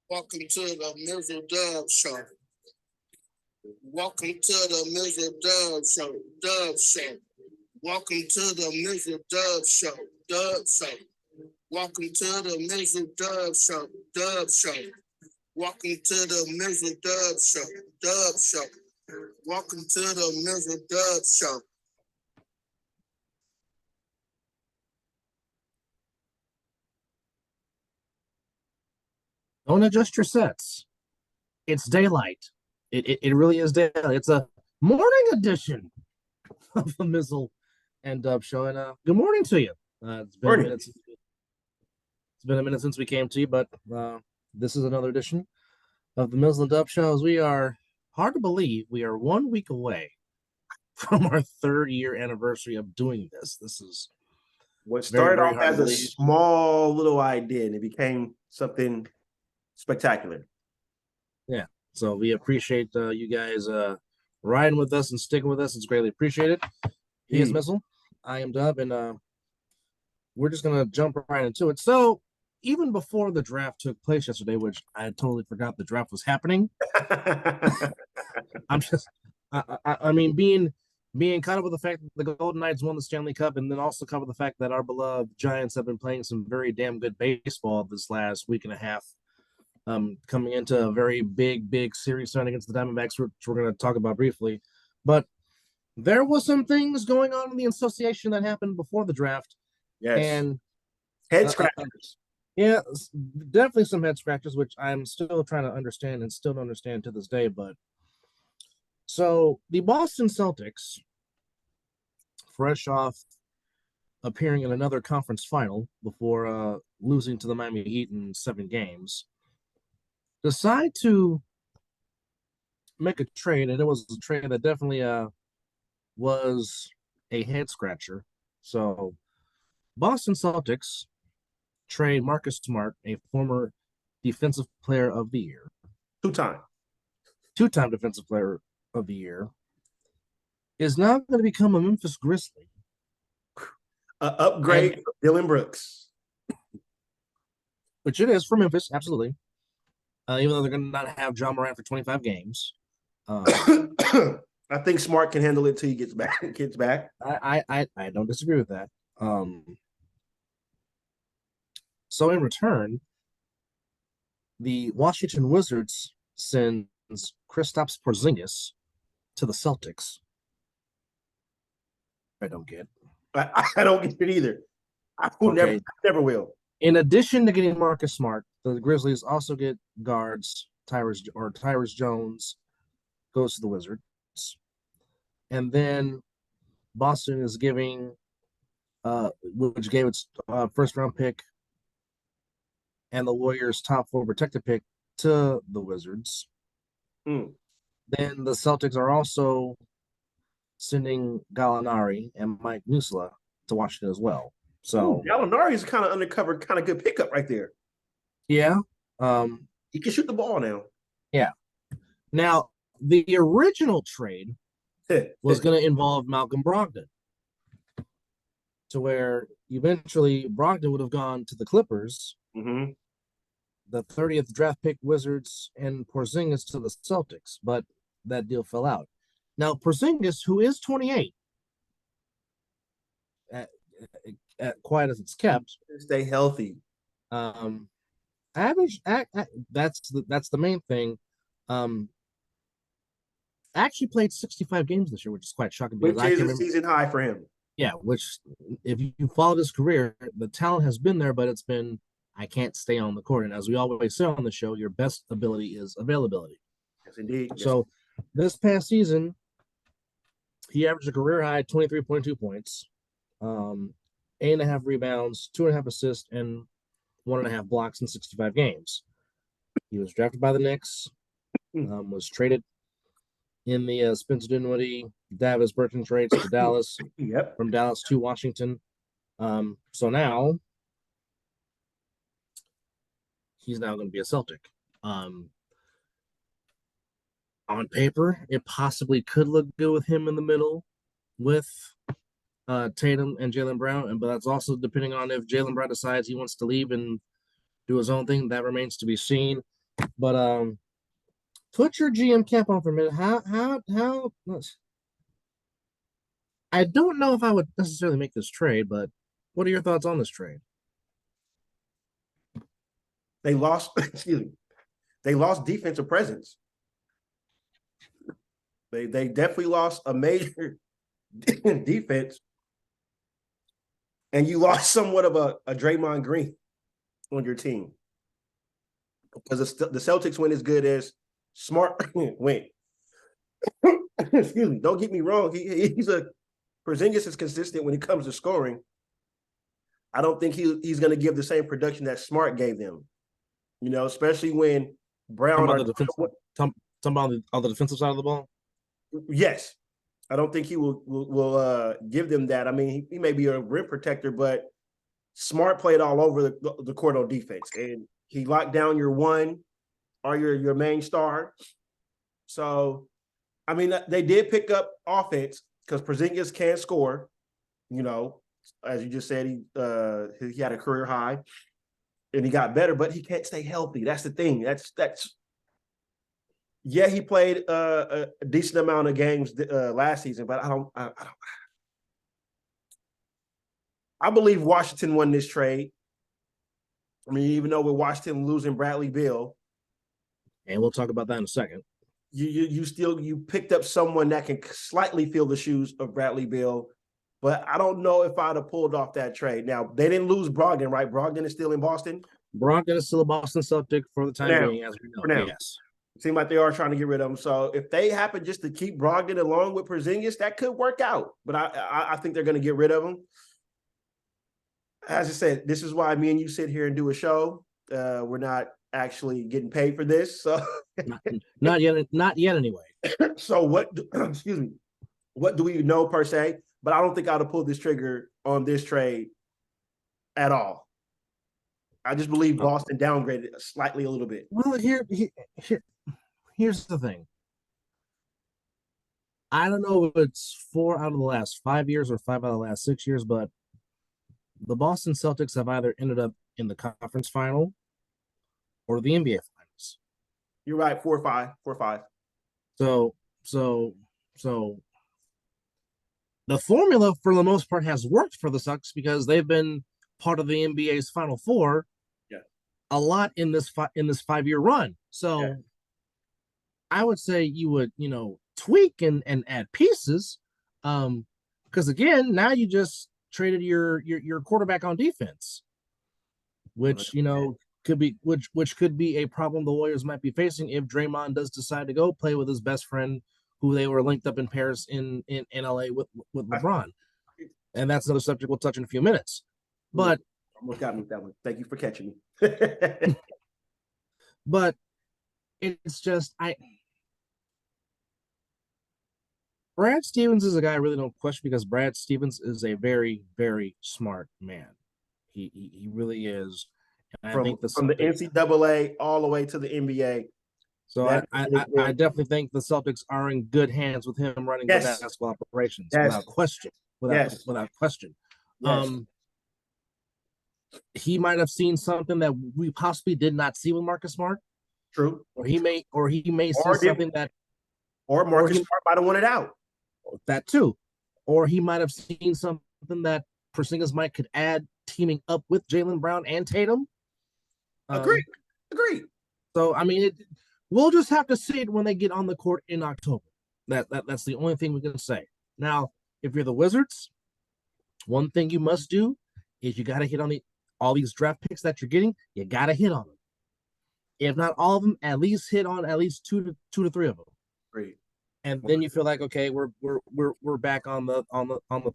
Welcome to the Mizzle Dub Show. Welcome to the Mizzle Dub Show. Dub Show. Welcome to the Mizzle Dub Show. Dub Show. Welcome to the Mizzle Dub Show. Dub Show. Welcome to the Mizzle Dub Show. Dub Show. Welcome to the Mizzle Dub Show. Don't adjust your sets. It's daylight. It really is daylight. It's a morning edition of the Mizzle and Dub Show. And good morning to you. It's been a minute. It's been a minute since we came to you, but this is another edition of the Mizzle and Dub Show. As we are hard to believe, we are 1 week away from our 3rd-year anniversary of doing this. This is what started off as a small little idea, and it became something spectacular. Yeah. So we appreciate you guys riding with us and sticking with us. It's greatly appreciated. He is Mizzle. I am Dub, and we're just going to jump right into it. So even before the draft took place yesterday, which I had totally forgot the draft was happening, I mean, being kind of with the fact that the Golden Knights won the Stanley Cup, and then also cover the fact that our beloved Giants have been playing some very damn good baseball this last week and a half. Coming into a very big series starting against the Diamondbacks, which we're going to talk about briefly. But there was some things going on in the association that happened before the draft. Yes. And head scratchers. Yeah, definitely some head scratchers, which I'm still trying to understand and still don't understand to this day. But so the Boston Celtics, fresh off appearing in another conference final before losing to the Miami Heat in 7 games, decide to make a trade, and it was a trade that definitely was a head scratcher. So Boston Celtics trade Marcus Smart, a former defensive player of the year, two-time defensive player of the year, is now going to become a Memphis Grizzly. Upgrade Dylan Brooks. Which it is for Memphis, absolutely. Even though they're going to not have John Morant for 25 games. I think Smart can handle it till he gets back. I don't disagree with that. So in return, the Washington Wizards sends Kristaps Porzingis to the Celtics. I don't get. I don't get it either. I never will. In addition to getting Marcus Smart, the Grizzlies also get guards. Tyrus Jones goes to the Wizards. And then Boston is giving, which gave its first-round pick and the Warriors' top 4 protected pick to the Wizards. Then the Celtics are also sending Gallinari and Mike Musla to Washington as well. So Gallinari is kind of undercover, kind of good pickup right there. Yeah. He can shoot the ball now. Yeah. Now, the original trade was going to involve Malcolm Brogdon, to where eventually Brogdon would have gone to the Clippers, the 30th draft pick Wizards, and Porzingis to the Celtics, but that deal fell out. Now, Porzingis, who is 28, quiet as it's kept, stay healthy. Average. That's the main thing. Actually played 65 games this year, which is quite shocking. Which is a season high for him. Yeah, which if you followed his career, the talent has been there, but it's been, I can't stay on the court. And as we always say on the show, your best ability is availability. Yes, indeed. So this past season, he averaged a career high 23.2 points, 8.5 rebounds, 2.5 assists, and 1.5 blocks in 65 games. He was drafted by the Knicks, was traded in the Spencer Dinwiddie, Davis Bertrand trades to Dallas, from Dallas to Washington. So now he's now going to be a Celtic. On paper, it possibly could look good with him in the middle with Tatum and Jaylen Brown, but that's also depending on if Jaylen Brown decides he wants to leave and do his own thing. That remains to be seen. But put your GM cap on for a minute. How? I don't know if I would necessarily make this trade, but what are your thoughts on this trade? They lost. Excuse me. They lost defensive presence. They definitely lost a major defense, and you lost somewhat of a Draymond Green on your team because the Celtics went as good as Smart went. Excuse me. Don't get me wrong. Porzingis is consistent when it comes to scoring. I don't think he's going to give the same production that Smart gave them. You know, especially when Brown on the defensive side of the ball. Yes, I don't think he will give them that. I mean, he may be a rim protector, but Smart played all over the court on defense, and he locked down your one or your main star. So, I mean, they did pick up offense because Porzingis can score. You know, as you just said, he had a career high, and he got better, but he can't stay healthy. That's the thing. That's. Yeah, he played a decent amount of games last season, but I believe Washington won this trade. I mean, even though with Washington losing Bradley Beal, and we'll talk about that in a second. You picked up someone that can slightly fill the shoes of Bradley Beal, but I don't know if I'd have pulled off that trade. Now they didn't lose Brogdon, right? Brogdon is still in Boston. Brogdon is still a Boston Celtic for the time being, as we know. Yes. It seems like they are trying to get rid of him. So if they happen just to keep Brogdon along with Porzingis, that could work out. But I think they're going to get rid of him. As I said, this is why me and you sit here and do a show. We're not actually getting paid for this. So not yet anyway. So what excuse me, what do we know per se? But I don't think I'd have pulled this trigger on this trade at all. I just believe Boston downgraded slightly a little bit. Well, here's the thing. I don't know if it's 4 out of the last 5 years or 5 out of the last 6 years, but the Boston Celtics have either ended up in the conference final or the NBA finals. You're right, 4-5. So the formula for the most part has worked for the Celtics because they've been part of the NBA's Final Four a lot in this 5-year run. So I would say you would, tweak and add pieces. Because again, now you just traded your quarterback on defense, which could be a problem the Warriors might be facing if Draymond does decide to go play with his best friend, who they were linked up in Paris in LA with LeBron. And that's another subject we'll touch in a few minutes. But almost got me with that one. Thank you for catching me. But it's just Brad Stevens is a guy I really don't question because Brad Stevens is a very, very smart man. He really is. And I think from the NCAA all the way to the NBA. So I definitely think the Celtics are in good hands with him running the basketball operations without question. Without question. Yes. He might have seen something that we possibly did not see with Marcus Smart. True. Or he may see something that Marcus Smart might have won it out. That too. Or he might have seen something that Porzingis might could add teaming up with Jaylen Brown and Tatum. Agreed. So I mean we'll just have to see it when they get on the court in October. That's the only thing we can say. Now, if you're the Wizards, one thing you must do is you got to hit on all these draft picks that you're getting. You got to hit on them. If not all of them, at least hit on at least two to three of them. Great. And then you feel like, okay, we're back on the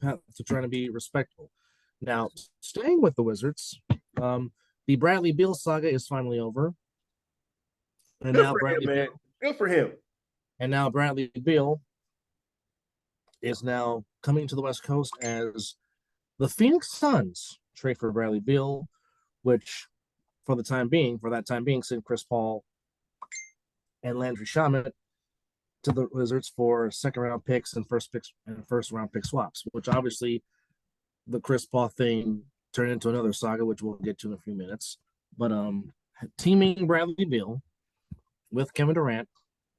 path to trying to be respectful. Now, staying with the Wizards, the Bradley Beal saga is finally over. And now Good for him. And now Bradley Beal is now coming to the West Coast as the Phoenix Suns trade for Bradley Beal, which for that time being, sent Chris Paul and Landry Shamet to the Wizards for second-round picks and first-round pick swaps, which obviously the Chris Paul thing turned into another saga, which we'll get to in a few minutes. But teaming Bradley Beal with Kevin Durant,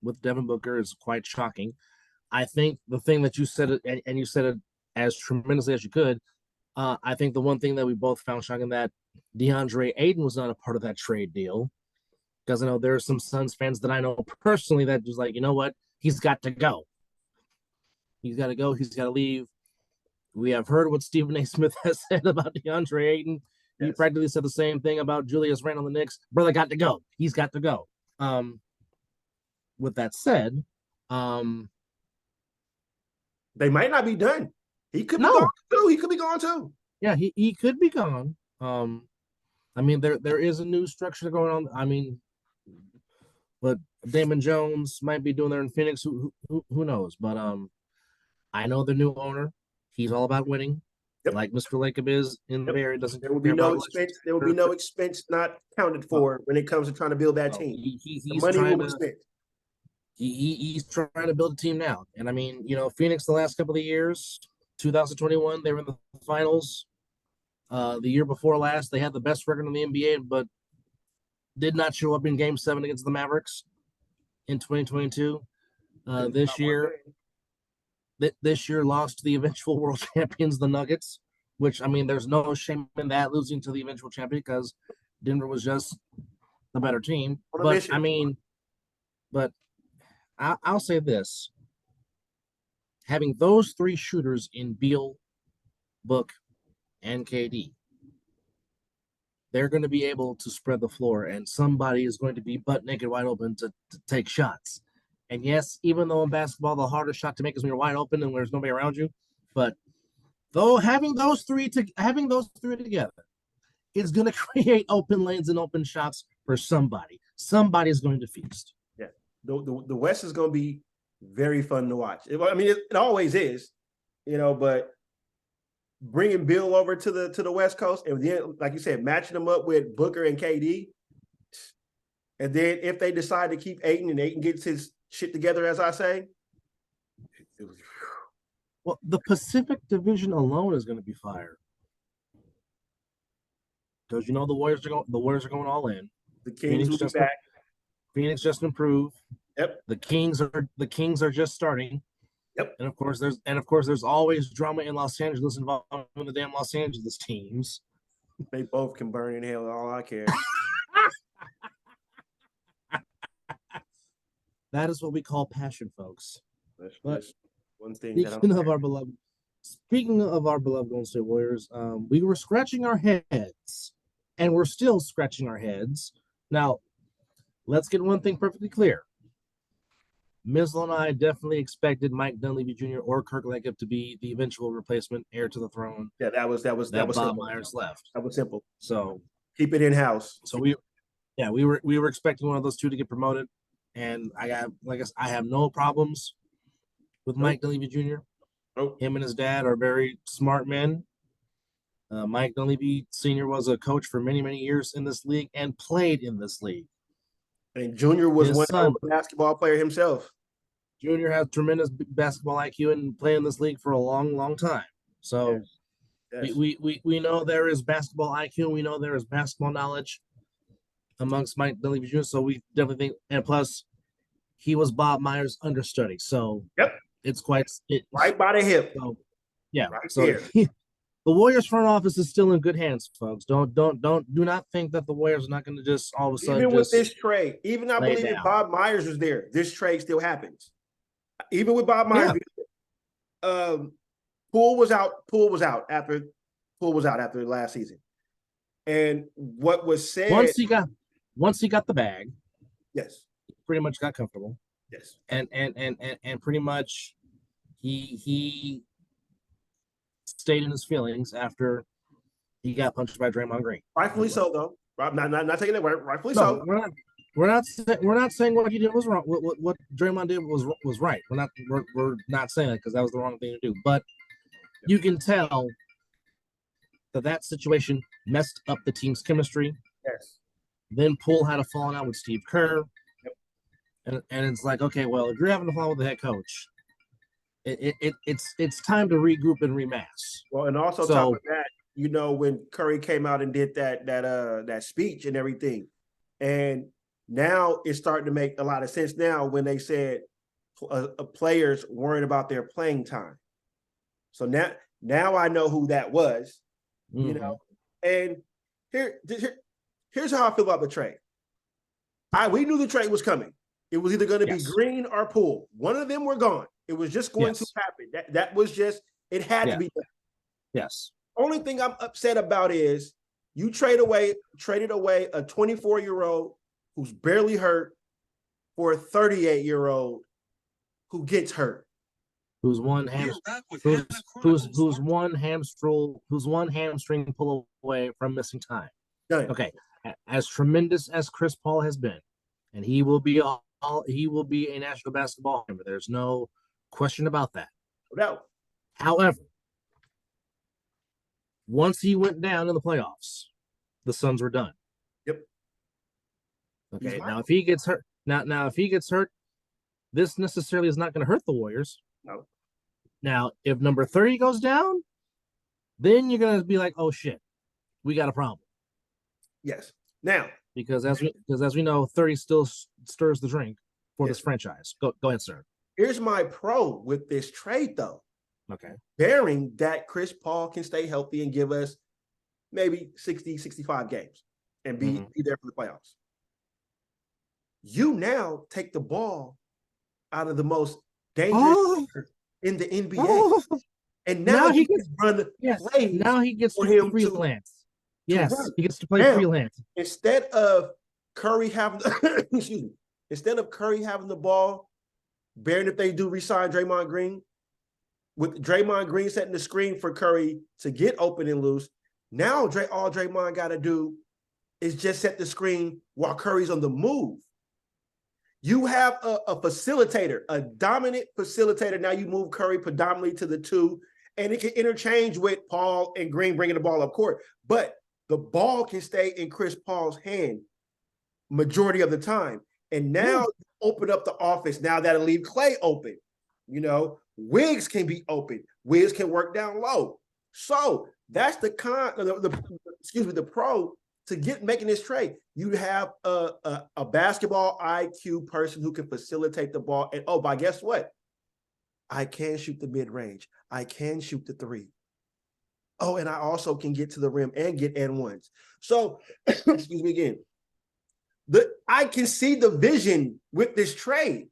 with Devin Booker is quite shocking. I think the thing that you said, and you said it as tremendously as you could, I think the one thing that we both found shocking that DeAndre Ayton was not a part of that trade deal. Because I know there are some Suns fans that I know personally that just like, you know what? He's got to go. He's got to go. He's got to leave. We have heard what Stephen A. Smith has said about DeAndre Ayton. He practically said the same thing about Julius Randle on the Knicks. Brother got to go. He's got to go. With that said, they might not be done. He could be No. gone too. He could be gone too. yeah, he could be gone. I mean, there is a new structure going on. I mean, but Damon Jones might be doing there in Phoenix. Who knows? But I know the new owner. He's all about winning, Yep. like Mr. Lacob is in the Bay Area. Doesn't There will be care no about expense. There will be no expense not counted for when it comes to trying to build that team. He's the money trying will be to spent. he's trying to build a team now. And I mean, you know, Phoenix the last couple of years, 2021, they were in the finals. The year before last, they had the best record in the NBA, but did not show up in Game 7 against the Mavericks in 2022. This year lost to the eventual world champions, the Nuggets, which, I mean, there's no shame in that, losing to the eventual champion, because Denver was just the better team. But I mean, I'll say this: having those three shooters in Beal, Book, and KD, they're going to be able to spread the floor, and somebody is going to be butt naked wide open to take shots. And yes, even though in basketball the hardest shot to make is when you're wide open and there's nobody around you, but though having those three together is going to create open lanes and open shots for somebody. Somebody's going to feast. Yeah, the West is going to be very fun to watch. I mean, it always is, you know. But bringing Bill over to the West Coast, and then, like you said, matching them up with Booker and KD, and then if they decide to keep Ayton and Ayton gets his shit together, as I say, well, the Pacific Division alone is going to be fire, because you know the Warriors are going all in. The Kings will be back. Phoenix just improved. Yep. The Kings are just starting. Yep. And of course there's always drama in Los Angeles involving the damn Los Angeles teams. They both can burn in hell. All I care. That is what we call passion, folks. That's one thing. Speaking of our beloved Golden State Warriors, we were scratching our heads, and we're still scratching our heads. Now, let's get one thing perfectly clear. Mizzle and I definitely expected Mike Dunleavy Jr. or Kirk Lacob to be the eventual replacement heir to the throne. Yeah, that was Bob simple. Myers left. That was simple. So keep it in house. So we were expecting one of those two to get promoted, and I have no problems with Mike Dunleavy Jr. Him and his dad are very smart men. Mike Dunleavy Sr. was a coach for many, many years in this league and played in this league. And Junior was one basketball player himself. Junior has tremendous basketball IQ and played in this league for a long, long time. So yes. We know there is basketball IQ. We know there is basketball knowledge amongst Mike Dunleavy Jr. So we definitely think, and plus, he was Bob Myers' understudy. So it's right by the hip. So, yeah. Right so the Warriors front office is still in good hands, folks. Do not think that the Warriors are not going to just all of a sudden. Even with this trade, even I believe if Bob Myers was there, this trade still happens. Even with Bob Myers, Poole was out after the last season. And what was said once he got the bag, yes, he pretty much got comfortable. Yes. And pretty much he stayed in his feelings after he got punched by Draymond Green. Rightfully so, though. Not taking it. Rightfully so. We're not saying what he did was wrong. What Draymond did was right. We're not saying that because that was the wrong thing to do. But you can tell that situation messed up the team's chemistry. Yes. Then Poole had a falling out with Steve Kerr. Yep. And it's like, okay, well, if you're having a fall with the head coach, it's time to regroup and remass. Well, and also top of that, you know, when Curry came out and did that speech and everything, and Now it's starting to make a lot of sense now when they said players worried about their playing time. So now I know who that was, you know. And here's how I feel about the trade. We knew the trade was coming. It was either going to be Green or Poole. One of them were gone. It was just going to happen. That was just, it had to be done. Yes. Only thing I'm upset about is you traded away a 24-year-old who's barely hurt for a 38-year-old who gets hurt. Who's one hamstring pull away from missing time. Done. Okay. As tremendous as Chris Paul has been, and he will be a national basketball hammer. There's no question about that. No. However, once he went down in the playoffs, the Suns were done. Yep. Okay. Now if he gets hurt, this necessarily is not going to hurt the Warriors. No. Now, if number 30 goes down, then you're going to be like, oh shit, we got a problem. Yes. Now, because as we know, 30 still stirs the drink for this franchise. Go ahead, sir. Here's my pro with this trade, though. Okay. Bearing that Chris Paul can stay healthy and give us maybe 60, 65 games and be there for the playoffs. You now take the ball out of the most dangerous in the NBA. And now he gets run plays. Now he gets for to him freelance. Yes, he gets to play freelance. Instead of Curry having instead of Curry having the ball, bearing if they do resign Draymond Green, with Draymond Green setting the screen for Curry to get open and loose, now all Draymond got to do is just set the screen while Curry's on the move. You have a facilitator, a dominant facilitator. Now you move Curry predominantly to the 2, and it can interchange with Paul and Green bringing the ball up court. But the ball can stay in Chris Paul's hand majority of the time. And now you open up the offense. Now that'll leave Clay open. You know, Wiggs can be open. Wiggs can work down low. So that's the pro to making this trade. You have a basketball IQ person who can facilitate the ball. And but guess what? I can shoot the mid-range. I can shoot the 3. Oh, and I also can get to the rim and get N1s. So, excuse me again. I can see the vision with this trade,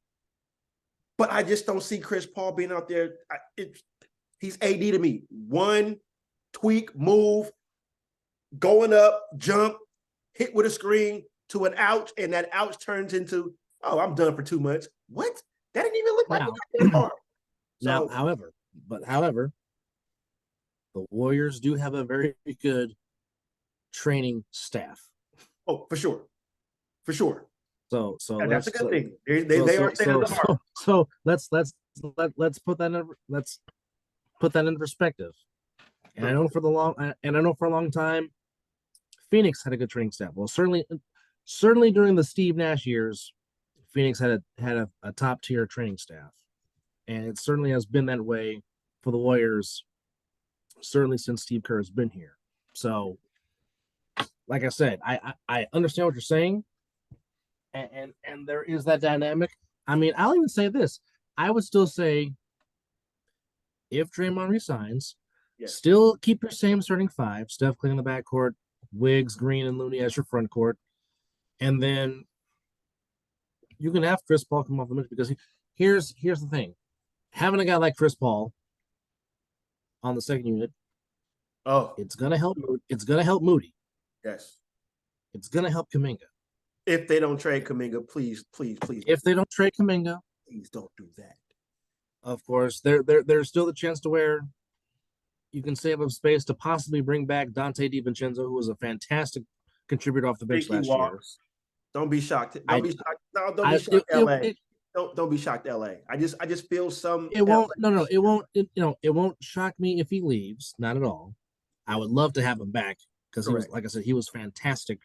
but I just don't see Chris Paul being out there. He's AD to me. One tweak, move, going up, jump, hit with a screen to an ouch, and that ouch turns into, I'm done for 2 months. What? That didn't even look like that far. Now, however, the Warriors do have a very good training staff. Oh, for sure. For sure. So that's a good thing. They are staying at the heart. So let's put that in perspective. And I know for a long time, Phoenix had a good training staff. Well, certainly during the Steve Nash years, Phoenix had a top tier training staff, and it certainly has been that way for the Warriors. Certainly since Steve Kerr has been here. So, like I said, I understand what you're saying, and there is that dynamic. I mean, I'll even say this: I would still say, if Draymond resigns, still keep your same starting 5: Steph Curry in the backcourt, Wiggs, Green, and Looney as your front court, and then you can have Chris Paul come off the bench, because here's the thing: having a guy like Chris Paul on the second unit, it's gonna help. It's gonna help Moody. Yes, it's gonna help Kuminga. If they don't trade Kuminga, please. If they don't trade Kuminga, please don't do that. Of course, there's still the chance to where you can save up space to possibly bring back Dante DiVincenzo, who was a fantastic contributor off the bench last year. Don't be shocked. Don't be shocked. No, don't be shocked, LA. Don't be shocked, LA. I just feel some. It won't. No. It won't. It won't shock me if he leaves. Not at all. I would love to have him back, because he was, like I said, he was fantastic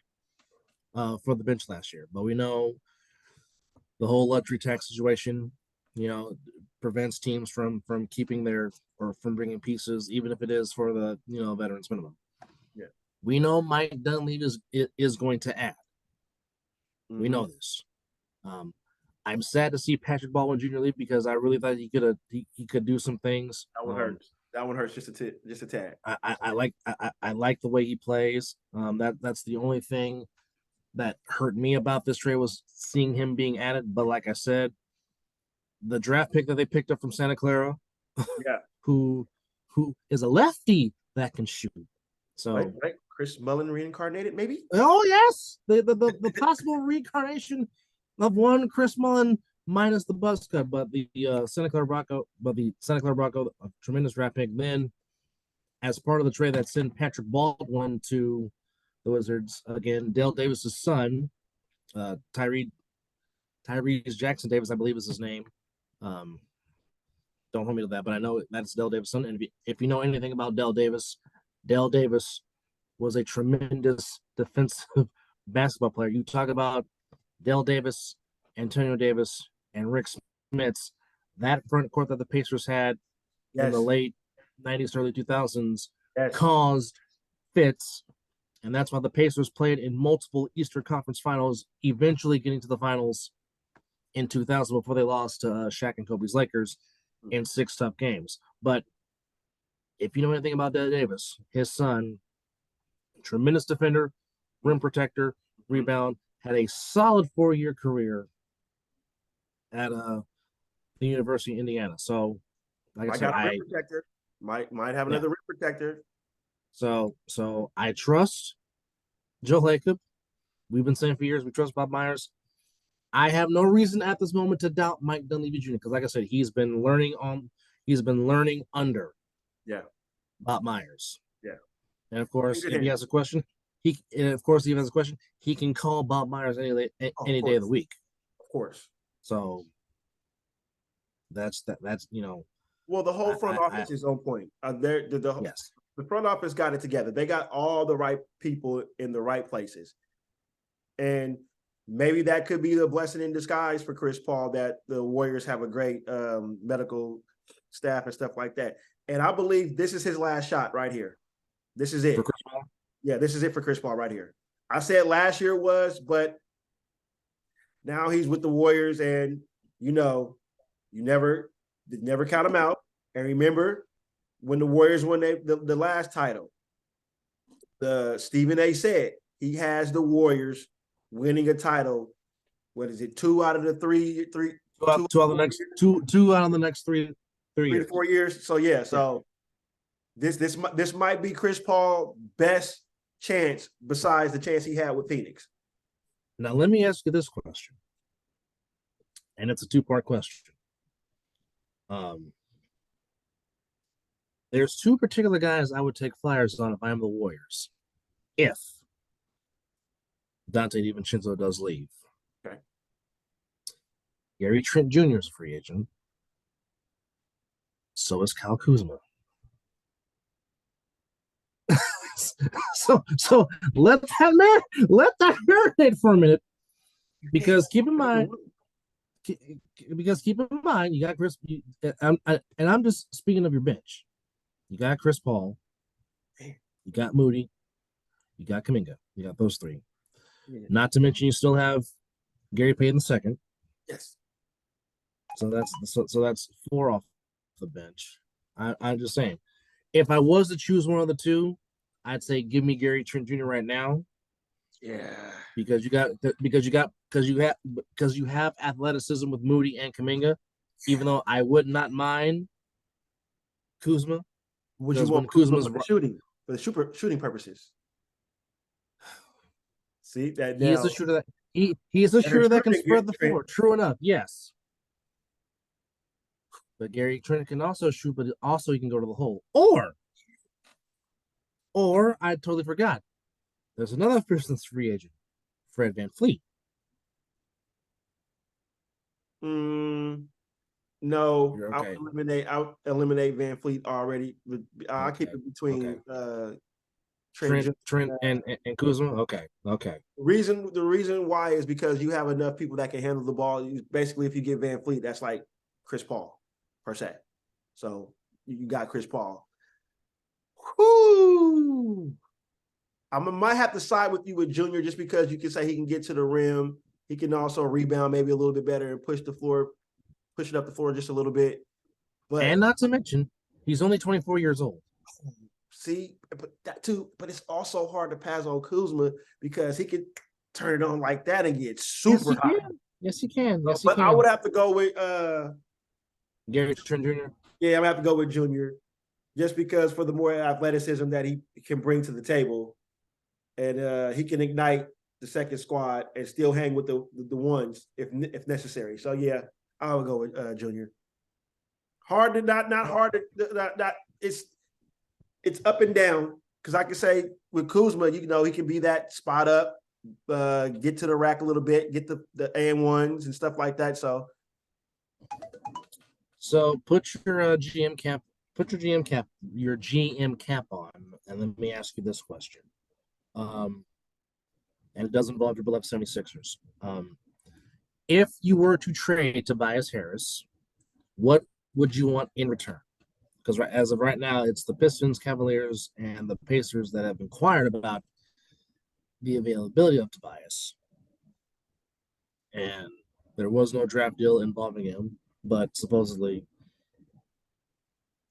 for the bench last year. But we know the whole luxury tax situation, prevents teams from keeping from bringing pieces, even if it is for the veterans minimum. Yeah, we know Mike Dunleavy is going to add. We know this. I'm sad to see Patrick Baldwin Jr. leave because I really thought he could do some things. That one hurts. That one hurts just a tad. I like the way he plays. That's the only thing that hurt me about this trade was seeing him being added. But like I said, the draft pick that they picked up from Santa Clara, Yeah, who is a lefty that can shoot. So right. Chris Mullen reincarnated, maybe. Oh yes, the possible reincarnation of one Chris Mullen minus the buzz cut, but the Santa Clara Bronco, a tremendous draft pick. Then, as part of the trade that sent Patrick Baldwin to the Wizards again, Dale Davis's son, Tyrese Jackson Davis, I believe is his name. Don't hold me to that, but I know that's Dale Davis' son. And if you know anything about Dale Davis was a tremendous defensive basketball player. You talk about Dale Davis, Antonio Davis, and Rick Smits. That front court that the Pacers had in the late 90s, early 2000s caused fits. And that's why the Pacers played in multiple Eastern Conference finals, eventually getting to the finals in 2000 before they lost to Shaq and Kobe's Lakers in 6 tough games. But if you know anything about Dale Davis, his son, tremendous defender, rim protector, rebound, had a solid 4-year career at the University of Indiana. So, like I said, rim protector. Might have another rim protector. So I trust Joe Lacob. We've been saying for years we trust Bob Myers. I have no reason at this moment to doubt Mike Dunleavy Jr. because, like I said, he's been learning under Bob Myers. Yeah. And of course, if he has a question, he can call Bob Myers any day of the week. Of course. So that's you know. Well, the whole front office is on point. The front office got it together. They got all the right people in the right places, and maybe that could be the blessing in disguise for Chris Paul that the Warriors have a great medical staff and stuff like that. And I believe this is his last shot right here. This is it. For Chris Paul? Yeah, this is it for Chris Paul right here. I said last year was, but now he's with the Warriors, and you never count him out. And remember when the Warriors won the last title, Stephen A. said he has the Warriors winning a title. What is it? 2 out of the 3 two out of the next 3 to 4 years. So yeah. So this might be Chris Paul's best chance besides the chance he had with Phoenix. Now let me ask you this question, and it's a 2-part question. There's 2 particular guys I would take flyers on if I'm the Warriors. If Dante DiVincenzo does leave. Okay. Gary Trent Jr. is a free agent. So is Kyle Kuzma. so let that marinate for a minute. Because keep in mind, you got Chris, and I'm just speaking of your bench. You got Chris Paul, you got Moody, you got Kuminga. You got those 3. Yeah. Not to mention you still have Gary Payton II. Yes. So that's 4 off the bench. I'm just saying, if I was to choose one of the 2, I'd say give me Gary Trent Jr. right now. Yeah. Because you have athleticism with Moody and Kuminga. Even though I would not mind Kuzma. Would you want Kuzma's for the shooting purposes? See that he is a shooter that he is a shooter that can spread the floor. True enough, yes. But Gary Trent can also shoot, but also he can go to the hole. Or I totally forgot. There's another Pistons free agent, Fred VanVleet. No, okay. I'll eliminate VanVleet already. I'll keep it between Trent and Kuzma. Okay. The reason why is because you have enough people that can handle the ball. Basically, if you get VanVleet, that's like Chris Paul per se. So you got Chris Paul. Whoo! I might have to side with you with Junior just because you can say he can get to the rim He can also rebound maybe a little bit better and push it up the floor just a little bit. But And not to mention, he's only 24 years old. see, but that too. But it's also hard to pass on Kuzma because he can turn it on like that and get super hot. Yes, he can. Yes, he But can. I would have to go with Gary Trent Jr. Yeah, I'm gonna have to go with Junior, just because for the more athleticism that he can bring to the table, and he can ignite the second squad and still hang with the ones if necessary. So yeah, I would go with Junior. Hard to not hard to not it's up and down because I can say with Kuzma, you know, he can be that spot up, get to the rack a little bit, get the and-ones and stuff like that. So put your GM cap on, and let me ask you this question. And it does involve your beloved 76ers. If you were to trade Tobias Harris, what would you want in return? Because as of right now, it's the Pistons, Cavaliers, and the Pacers that have inquired about the availability of Tobias. And there was no draft deal involving him, but supposedly,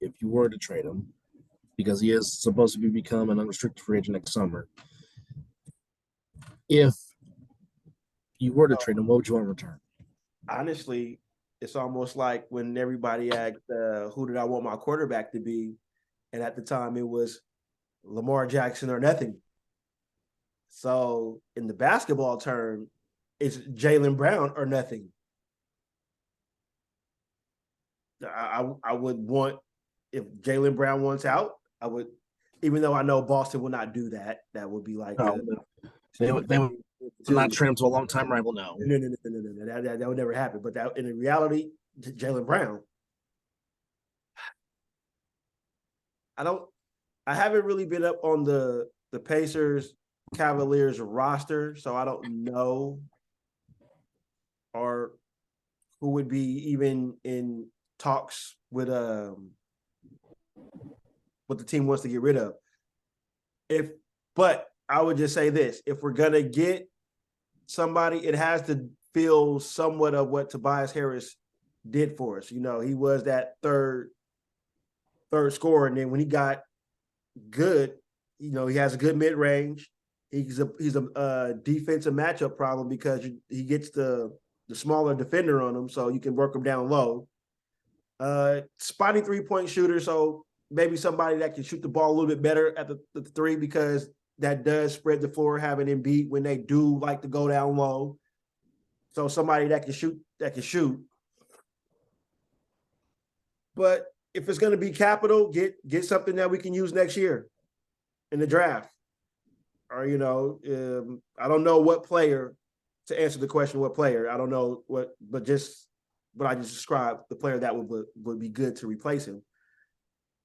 if you were to trade him, because he is supposed to become an unrestricted free agent next summer, if you were to trade him, what would you want in return? Honestly, it's almost like when everybody asked, who did I want my quarterback to be? And at the time, it was Lamar Jackson or nothing. So in the basketball term, it's Jaylen Brown or nothing. I would want, if Jaylen Brown wants out, I would, even though I know Boston will not do that. That would be like they would not trade him to a long-time rival. No. That would never happen. But that in reality, Jaylen Brown. I haven't really been up on the Pacers Cavaliers roster, so I don't know or who would be even in talks with what the team wants to get rid of. But I would just say this: if we're gonna get somebody, it has to feel somewhat of what Tobias Harris did for us. You know, he was that third scorer, and then when he got good, you know, he has a good mid range. He's a defensive matchup problem because he gets the smaller defender on him, so you can work him down low. Spotty 3-point shooter, so maybe somebody that can shoot the ball a little bit better at the three, because that does spread the floor, having Embiid when they do like to go down low. So somebody that can shoot. But if it's going to be capital, get something that we can use next year in the draft. Or, you know, I don't know what player, to answer the question, what player, I don't know what, but just what I just described, the player that would be good to replace him.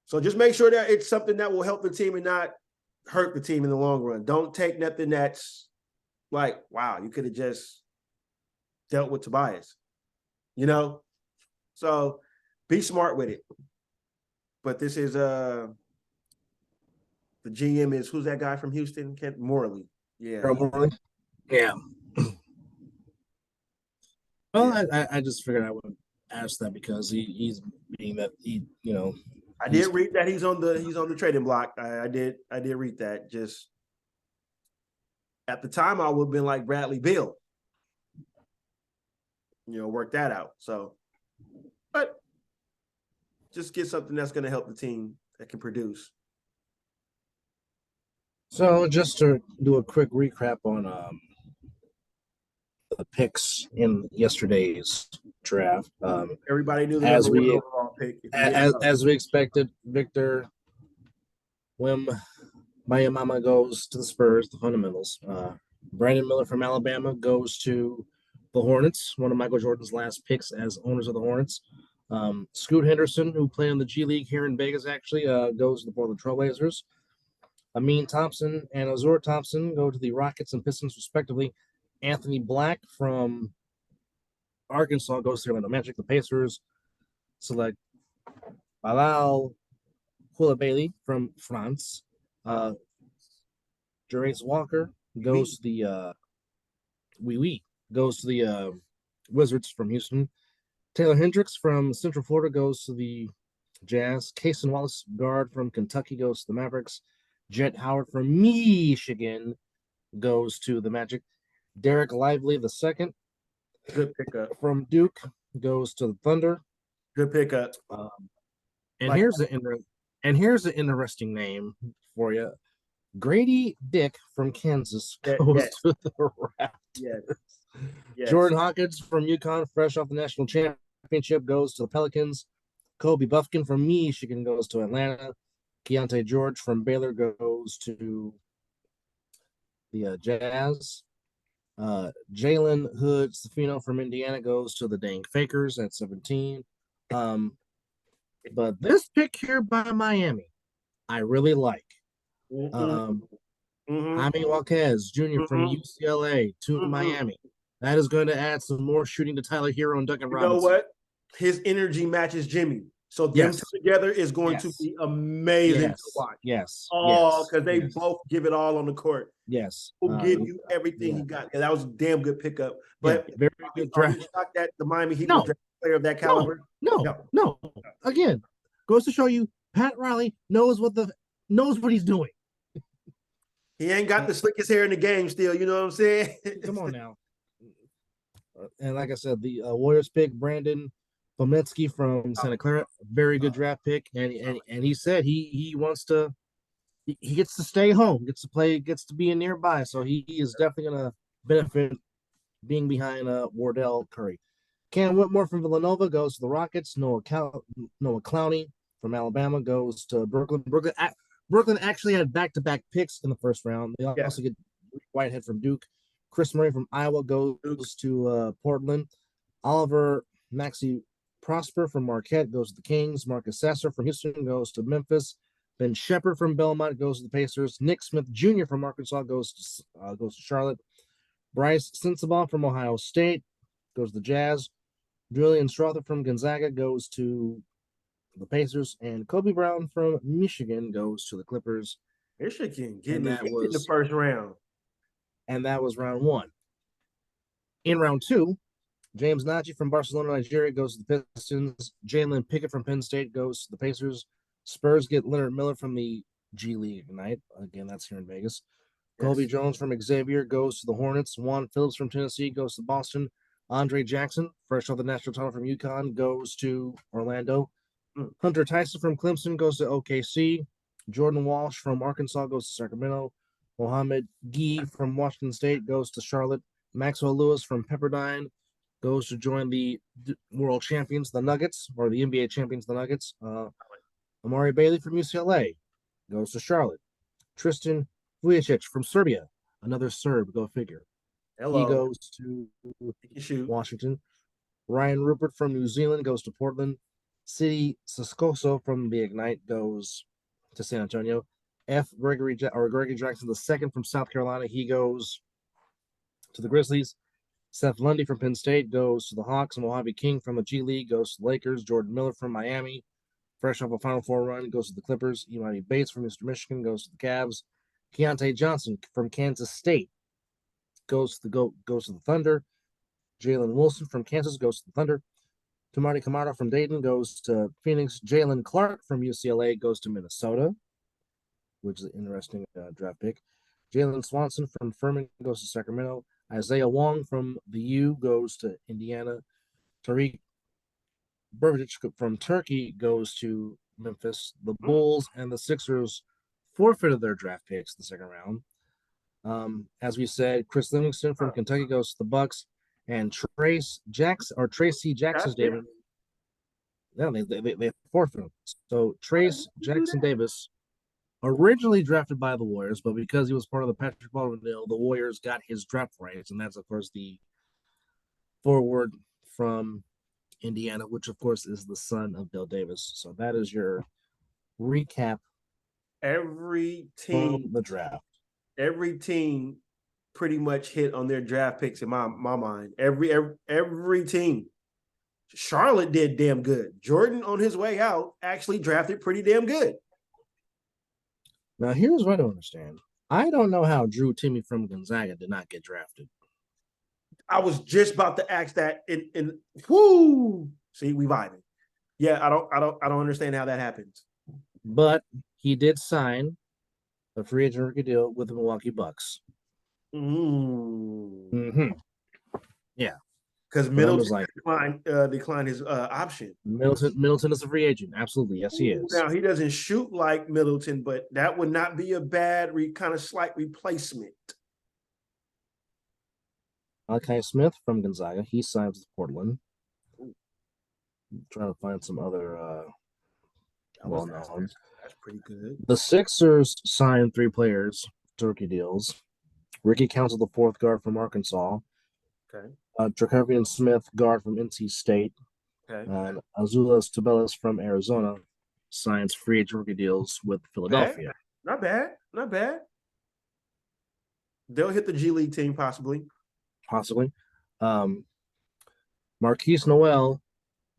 So just make sure that it's something that will help the team and not hurt the team in the long run. Don't take nothing that's like, wow, you could have just dealt with Tobias, you know? So be smart with it. But this is the GM is, who's that guy from Houston? Kent Morley. Yeah. Morley? Yeah. Well, I just figured I would ask that because he's being that he, you know. I did read that he's on the trading block. I did read that. Just at the time, I would have been like Bradley Beal. You know, work that out. So, but just get something that's going to help the team that can produce. So just to do a quick recap on the picks in yesterday's draft. Everybody knew the as number one we overall pick. as we expected, Victor Wembanyama goes to the Spurs, the fundamentals. Brandon Miller from Alabama goes to the Hornets, one of Michael Jordan's last picks as owners of the Hornets. Scoot Henderson, who played in the G League here in Vegas, actually goes to the Portland Trailblazers. Amin Thompson and Azur Thompson go to the Rockets and Pistons, respectively. Anthony Black from Arkansas goes to Orlando Magic. The Pacers select Bilal Coulibaly from France. Jarace Walker goes to the Wee Wee goes to the Wizards from Houston. Taylor Hendricks from Central Florida goes to the Jazz. Cason Wallace, guard from Kentucky, goes to the Mavericks. Jet Howard from Michigan goes to the Magic. Derek Lively the second, Good pickup. from Duke, goes to the Thunder. Good pickup. And Like- here's an interesting name for you. Grady Dick from Kansas Yeah, goes yes. to the Raptors. Yes. Yes. Jordan Hawkins from UConn, fresh off the national championship, goes to the Pelicans. Kobe Buffkin from Michigan goes to Atlanta. Keontae George from Baylor goes to the Jazz. Jalen Hood Stefano from Indiana goes to the dang Fakers at 17. But this pick here by Miami, I really like. Mhm. Jaime Jaquez Jr. from Mhm. UCLA to Mhm. Miami. That is going to add some more shooting to Tyler Hero and Duncan You Robinson. know what? His energy matches Jimmy. So them Yes. two together is going Yes. to be amazing Yes. to watch. Yes. Oh, because they yes. both give it all on the court. Yes. Will give you everything yeah. he got. And that was a damn good pickup. But yeah, very good are we draft. shocked that the Miami Heat No. will draft a player of that caliber? No. Again, goes to show you Pat Riley knows what he's doing. He ain't got the slickest hair in the game still, you know what I'm saying? Come on now. And like I said, the Warriors pick Brandon Pometsky from Santa Clara, very good draft pick. And he said he wants to, he gets to stay home, gets to play, gets to be in nearby. So he is definitely going to benefit being behind Wardell Curry. Cam Whitmore from Villanova goes to the Rockets. Noah Clowney from Alabama goes to Brooklyn. Brooklyn actually had back-to-back picks in the first round. They also get Whitehead from Duke. Chris Murray from Iowa goes to Portland. Oliver Maxey Prosper from Marquette goes to the Kings. Marcus Sasser from Houston goes to Memphis. Ben Shepherd from Belmont goes to the Pacers. Nick Smith Jr. from Arkansas goes to Charlotte. Bryce Sensabaugh from Ohio State goes to the Jazz. Julian Strother from Gonzaga goes to the Pacers, and Kobe Brown from Michigan goes to the Clippers. Michigan getting that in the first round. And that was round one. In round two, James Naji from Barcelona, Nigeria goes to the Pistons. Jalen Pickett from Penn State goes to the Pacers. Spurs get Leonard Miller from the G League Ignite. Again, that's here in Vegas. Yes. Colby Jones from Xavier goes to the Hornets. Juan Phillips from Tennessee goes to Boston. Andre Jackson, fresh off the national title from UConn, goes to Orlando. Hunter Tyson from Clemson goes to OKC. Jordan Walsh from Arkansas goes to Sacramento. Mohamed Gee from Washington State goes to Charlotte. Maxwell Lewis from Pepperdine goes to join the world champions, the Nuggets, or the NBA champions, the Nuggets. Amari Bailey from UCLA goes to Charlotte. Tristan Vujicic from Serbia, another Serb, go figure. Hello. He goes to Washington. Ryan Rupert from New Zealand goes to Portland. City Siscoso from the Ignite goes to San Antonio. Gregory Jackson II from South Carolina, he goes to the Grizzlies. Seth Lundy from Penn State goes to the Hawks. Mojave King from the G League goes to the Lakers. Jordan Miller from Miami, fresh off a Final Four run, goes to the Clippers. Imani Bates from Mr. Michigan goes to the Cavs. Keontae Johnson from Kansas State goes to the Thunder. Jalen Wilson from Kansas goes to the Thunder. Tamari Kamara from Dayton goes to Phoenix. Jalen Clark from UCLA goes to Minnesota, which is an interesting draft pick. Jalen Swanson from Furman goes to Sacramento. Isaiah Wong from the U goes to Indiana. Tariq Burbic from Turkey goes to Memphis. The Bulls and the Sixers forfeited their draft picks in the second round. As we said, Chris Livingston from Kentucky goes to the Bucks. And Tracy Jackson Davis. No, they forfeited him. So Trace Jackson Davis, originally drafted by the Warriors, but because he was part of the Patrick Baldwin deal, the Warriors got his draft rights, and that's of course the forward from Indiana, which of course is the son of Bill Davis. So that is your recap. Every team from the draft. Every team pretty much hit on their draft picks in my mind. Every team. Charlotte did damn good. Jordan on his way out actually drafted pretty damn good. Now here's what I don't understand. I don't know how Drew Timme from Gonzaga did not get drafted. I was just about to ask that. In whoo, see, we vibing. Yeah, I don't understand how that happens. But he did sign a free agent rookie deal with the Milwaukee Bucks. Mm. Yeah, Because but I was Middleton like, declined his option. Middleton is a free agent. Absolutely, yes, he is. Now he doesn't shoot like Middleton, but that would not be a bad kind of slight replacement. Malachi Smith from Gonzaga, he signs with Portland. I'm trying to find some other well-known. That's pretty good. The Sixers signed 3 players to rookie deals. Ricky Council, the 4th guard from Arkansas. Okay. Jacovian Smith, guard from NC State. Okay. And Azuolas Tubelis from Arizona signs free agent rookie deals with Philadelphia. Not bad. Not bad. They'll hit the G League team possibly. Marquise Noel,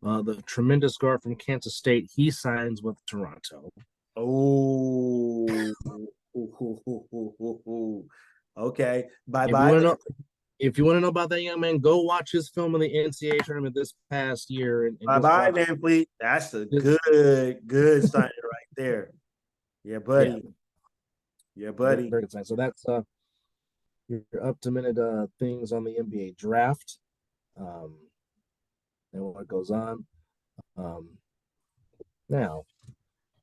the tremendous guard from Kansas State, he signs with Toronto. Oh. Okay. Bye-bye. If you want to know about that young man, go watch his film in the NCAA tournament this past year. And bye-bye, Van Fleet. That's a good sign right there. Yeah, buddy. Yeah, buddy. Very good sign. So that's your up-to-minute things on the NBA draft. And what goes on. Now,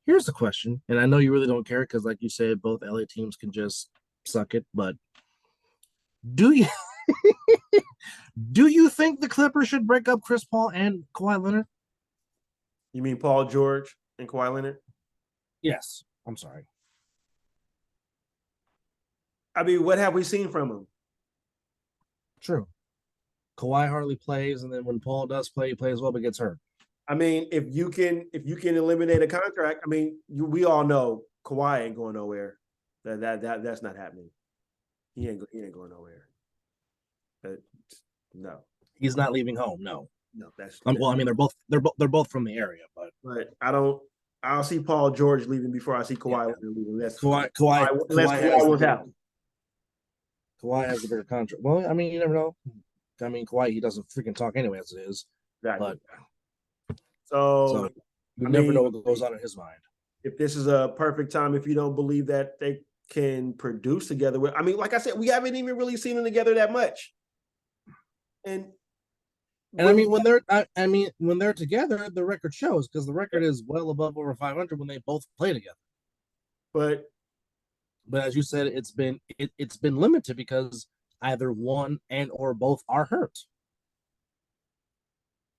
here's the question, and I know you really don't care because, like you said, both LA teams can just suck it. But do you do you think the Clippers should break up Chris Paul and Kawhi Leonard? You mean Paul George and Kawhi Leonard? Yes. I'm sorry. I mean, what have we seen from him? True. Kawhi hardly plays, and then when Paul does play, he plays well but gets hurt. I mean, if you can eliminate a contract, I mean, we all know Kawhi ain't going nowhere. That's not happening. He ain't going nowhere. No, he's not leaving home. No, that's well. I mean, they're both from the area, but I'll see Paul George leaving before I see Kawhi leaving. Kawhi was out. Kawhi has a bigger contract. Well, I mean, you never know. I mean, Kawhi, he doesn't freaking talk anyway as it is. Exactly. But so you never know what goes on in his mind. If this is a perfect time, if you don't believe that they can produce together, I mean, like I said, we haven't even really seen them together that much. And I mean, when they're together, the record shows because the record is well above over 500 when they both play together. But as you said, it's been limited because either one and or both are hurt.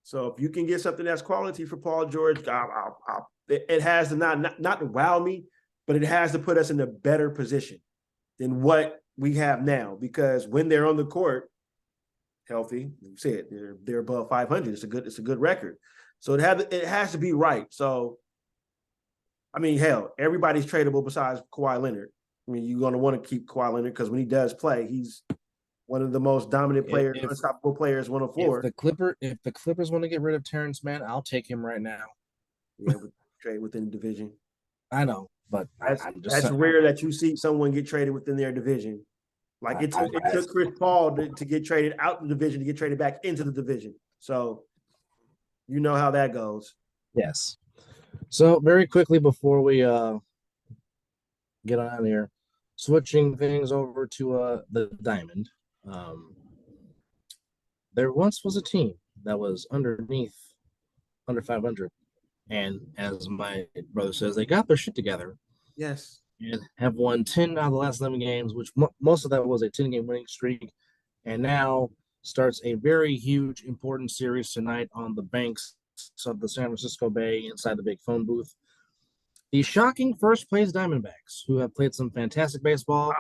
So if you can get something that's quality for Paul George, it has to not to wow me, but it has to put us in a better position than what we have now. Because when they're on the court, healthy, you said they're above 500. It's a good record. So it has to be right. So, I mean, hell, everybody's tradable besides Kawhi Leonard. I mean, you're going to want to keep Kawhi Leonard because when he does play, he's one of the most dominant players, unstoppable players, one of four. If the Clippers want to get rid of Terrence Mann, I'll take him right now. Yeah, trade within the division. I know, but that's rare that you see someone get traded within their division. Like it took Chris Paul to get traded out the division to get traded back into the division. So you know how that goes. Yes. So very quickly before we get on here, switching things over to the Diamond. There once was a team that was under 500, and as my brother says, they got their shit together. Yes. And have won 10 out of the last 11 games, which most of that was a 10-game winning streak, and now starts a very huge, important series tonight on the banks of the San Francisco Bay inside the big phone booth. The shocking first-place Diamondbacks, who have played some fantastic baseball,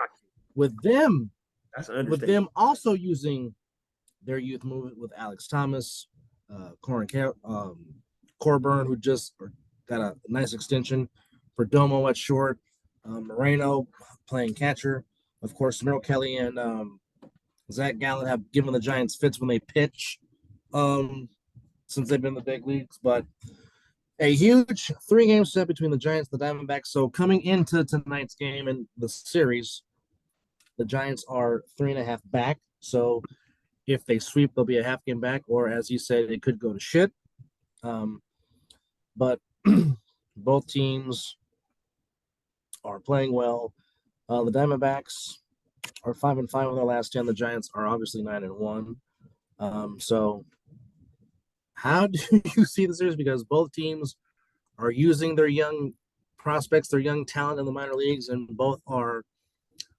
with them also using their youth movement with Alex Thomas, Corbin, who just got a nice extension, Perdomo at short, Moreno playing catcher. Of course, Merrill Kelly and Zach Gallen have given the Giants fits when they pitch since they've been in the big leagues. But a huge 3-game set between the Giants and the Diamondbacks. So coming into tonight's game in the series, the Giants are 3.5 back. So If they sweep, they'll be a half game back, or as you said, it could go to shit. But both teams are playing well. The Diamondbacks are 5-5 in their last 10. The Giants are obviously 9-1. So, how do you see the series? Because both teams are using their young prospects, their young talent in the minor leagues, and both are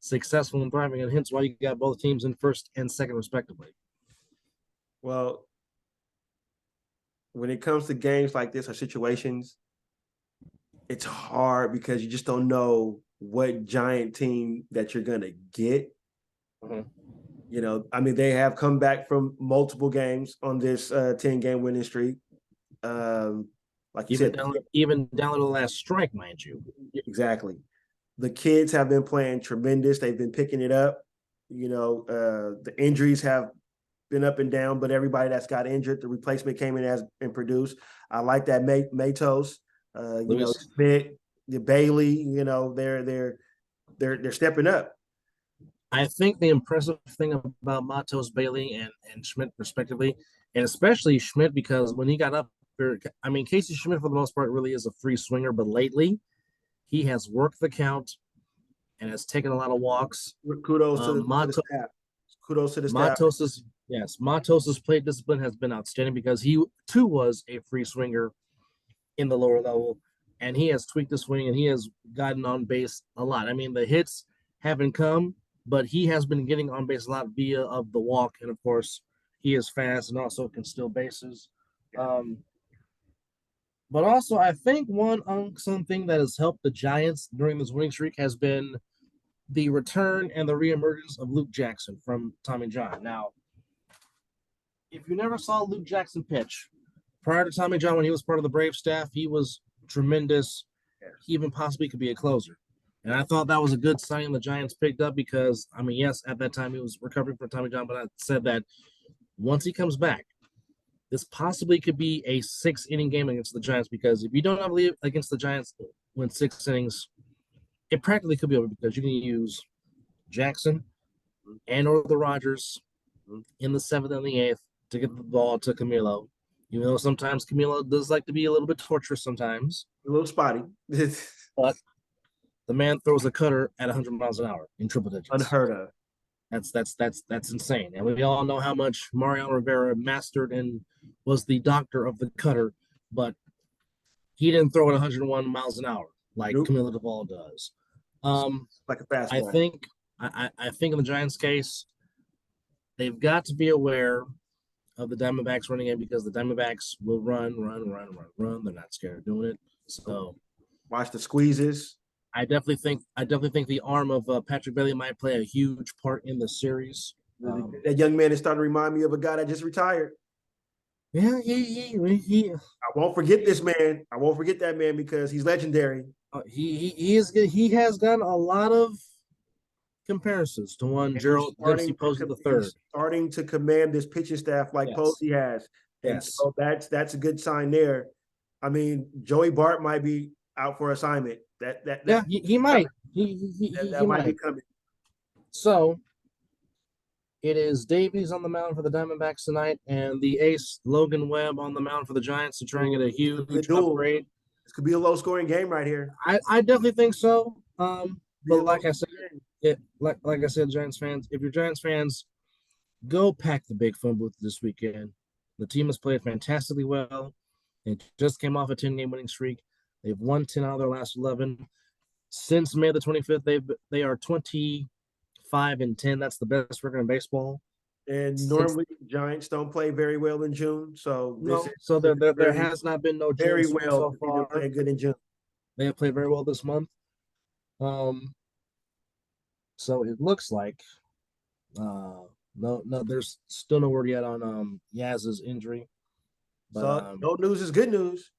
successful and thriving. And hence why you got both teams in first and second, respectively. Well, when it comes to games like this or situations, it's hard because you just don't know what Giant team that you're gonna get. Mhm. You know, I mean, they have come back from multiple games on this 10-game winning streak. Like you said, Even down to the last strike, mind you. exactly. The kids have been playing tremendous. They've been picking it up. You know, the injuries have been up and down, but everybody that's got injured, the replacement came in as and produced. I like that Matos, you know, Schmidt, the Bailey. You know, they're stepping up. I think the impressive thing about Matos, Bailey, and Schmidt, respectively, and especially Schmidt, because when he got up there, I mean, Casey Schmidt, for the most part, really is a free swinger, but lately he has worked the count and has taken a lot of walks. Kudos to the staff. Kudos to the staff. Matos's play discipline has been outstanding because he too was a free swinger in the lower level, and he has tweaked the swing and he has gotten on base a lot. I mean, the hits haven't come, but he has been getting on base a lot via of the walk, and of course, he is fast and also can steal bases. But also, I think one unsung thing that has helped the Giants during this winning streak has been the return and the reemergence of Luke Jackson from Tommy John. Now, if you never saw Luke Jackson pitch prior to Tommy John when he was part of the Brave staff, he was tremendous. He even possibly could be a closer. And I thought that was a good sign the Giants picked up because, I mean, yes, at that time he was recovering from Tommy John, but I said that once he comes back, this possibly could be a 6-inning game against the Giants because if you don't have a lead against the Giants win 6 innings, it practically could be over because you can use Jackson and or the Rogers in the 7th and the 8th to get the ball to Camilo. Even though sometimes Camilo does like to be a little bit torturous sometimes. A little spotty. But the man throws a cutter at 100 miles an hour in triple digits. Unheard of. That's insane. And we all know how much Mariano Rivera mastered and was the doctor of the cutter, but he didn't throw it 101 miles an hour like Camilo Duvall does. Like a fastball. I think in the Giants' case, they've got to be aware of the Diamondbacks running in because the Diamondbacks will run. They're not scared of doing it. So watch the squeezes. I definitely think the arm of Patrick Bailey might play a huge part in the series. That young man is starting to remind me of a guy that just retired. Yeah, I won't forget this man. I won't forget that man because he's legendary. He is good. He has done a lot of comparisons to one Gerald Dempsey Posey III. Starting to command this pitching staff like Posey has. And so that's a good sign there. I mean, Joey Bart might be out for assignment. He might. He might be coming. So it is Davies on the mound for the Diamondbacks tonight, and the ace Logan Webb on the mound for the Giants to try and get a huge upgrade. This could be a low-scoring game right here. I definitely think so. But like I said, like I said, Giants fans, if you're Giants fans, go pack the big phone booth this weekend. The team has played fantastically well. They just came off a 10-game winning streak. They've won 10 out of their last 11. Since May the 25th, they are 25-10. That's the best record in baseball. And normally Giants don't play very well in June, so there has not been no June very well so far. Playing good in June. They have played very well this month. So it looks like no, there's still no word yet on Yaz's injury. But, so no news is good news.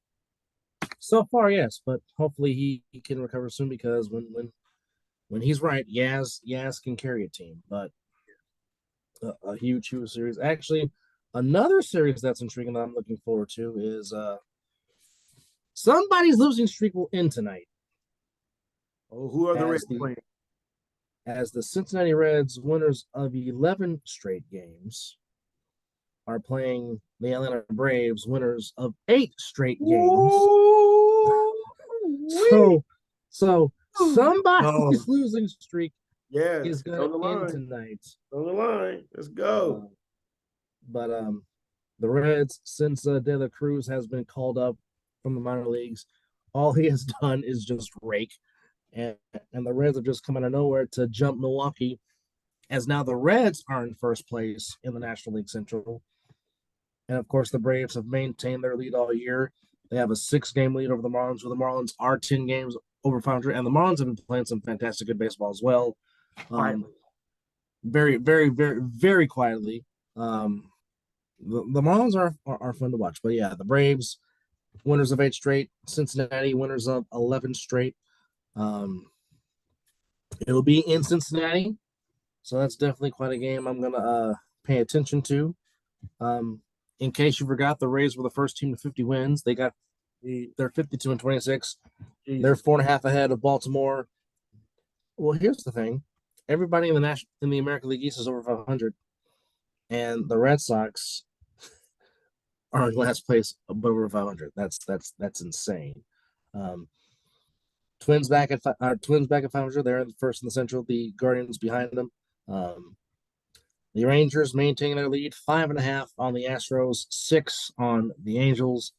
So far, yes, but hopefully he can recover soon because when he's right, Yaz can carry a team. But a huge series. Actually, another series that's intriguing that I'm looking forward to is somebody's losing streak will end tonight. Oh, who are the Reds playing? As the Cincinnati Reds, winners of 11 straight games, are playing the Atlanta Braves, winners of 8 straight games. Ooh-wee. So somebody's Oh. losing streak Yeah, is it's on the gonna end line. tonight. On the line. Let's go. But the Reds, since De La Cruz has been called up from the minor leagues, all he has done is just rake, and the Reds have just come out of nowhere to jump Milwaukee, as now the Reds are in first place in the National League Central, and of course the Braves have maintained their lead all year. They have a 6-game lead over the Marlins, where the Marlins are 10 games over 500, and the Marlins have been playing some fantastic good baseball as well. Very, very, very, very quietly. The Marlins are fun to watch, but yeah, the Braves, winners of 8 straight, Cincinnati, winners of 11 straight. It'll be in Cincinnati, so that's definitely quite a game I'm gonna pay attention to. In case you forgot, the Rays were the first team to 50 wins. They're 52-26. They're 4.5 ahead of Baltimore. Well, here's the thing: everybody in the American League East is over 500, and the Red Sox are in last place above over 500. That's insane. Twins back at 500. They're in the first in the Central. The Guardians behind them. The Rangers maintaining their lead, 5.5 on the Astros, 6 on the Angels.